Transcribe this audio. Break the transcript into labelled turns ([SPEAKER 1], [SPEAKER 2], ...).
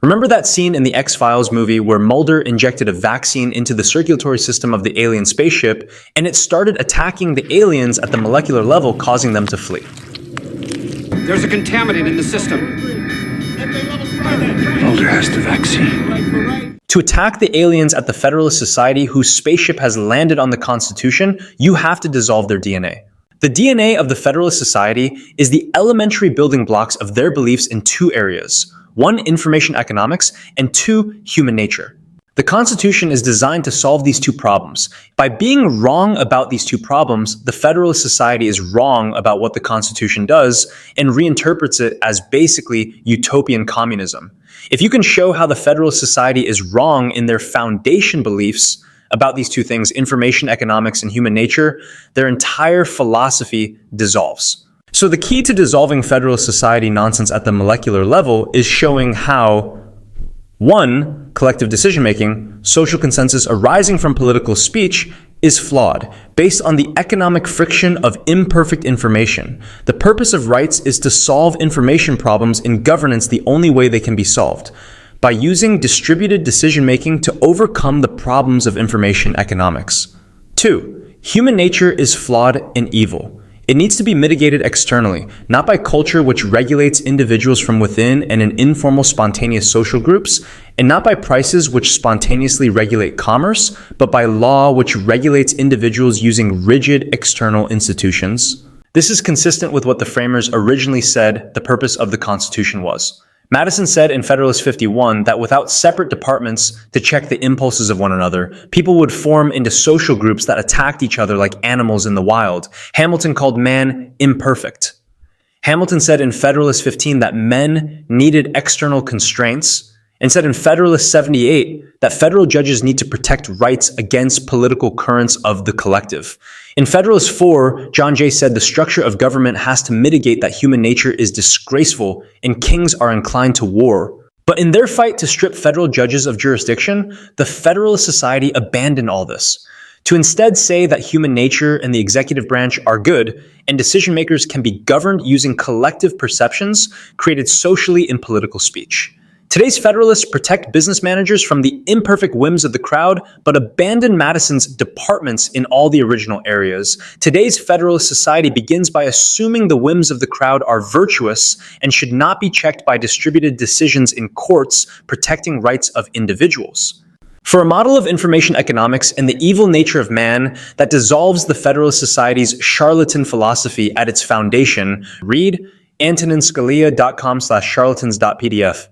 [SPEAKER 1] Remember that scene in the X-Files movie where Mulder injected a vaccine into the circulatory system of the alien spaceship, and it started attacking the aliens at the molecular level, causing them to flee?
[SPEAKER 2] There's a contaminant in the system.
[SPEAKER 3] Mulder has the vaccine.
[SPEAKER 1] To attack the aliens at the Federalist Society whose spaceship has landed on the Constitution, you have to dissolve their DNA. The DNA of the Federalist Society is the elementary building blocks of their beliefs in two areas. One, information economics, and two, human nature. The Constitution is designed to solve these two problems. By being wrong about these two problems, the Federalist Society is wrong about what the Constitution does and reinterprets it as basically utopian communism. If you can show how the Federalist Society is wrong in their foundation beliefs about these two things, information economics and human nature, their entire philosophy dissolves. So the key to dissolving Federalist Society nonsense at the molecular level is showing how 1. Collective decision-making, social consensus arising from political speech, is flawed, based on the economic friction of imperfect information. The purpose of rights is to solve information problems in governance the only way they can be solved, by using distributed decision-making to overcome the problems of information economics. 2. Human nature is flawed and evil. It needs to be mitigated externally, not by culture which regulates individuals from within and in informal spontaneous social groups, and not by prices which spontaneously regulate commerce, but by law which regulates individuals using rigid external institutions. This is consistent with what the framers originally said the purpose of the Constitution was. Madison said in Federalist 51 that without separate departments to check the impulses of one another, people would form into social groups that attacked each other like animals in the wild. Hamilton called man imperfect. Hamilton said in Federalist 15 that men needed external constraints, and said in Federalist 78 that federal judges need to protect rights against political currents of the collective. In Federalist 4, John Jay said the structure of government has to mitigate that human nature is disgraceful and kings are inclined to war. But in their fight to strip federal judges of jurisdiction, the Federalist Society abandoned all this, to instead say that human nature and the executive branch are good, and decision makers can be governed using collective perceptions created socially in political speech. Today's Federalists protect business managers from the imperfect whims of the crowd, but abandon Madison's departments in all the original areas. Today's Federalist Society begins by assuming the whims of the crowd are virtuous and should not be checked by distributed decisions in courts protecting rights of individuals. For a model of information economics and the evil nature of man that dissolves the Federalist Society's charlatan philosophy at its foundation, read antoninscalia.com/charlatans.pdf.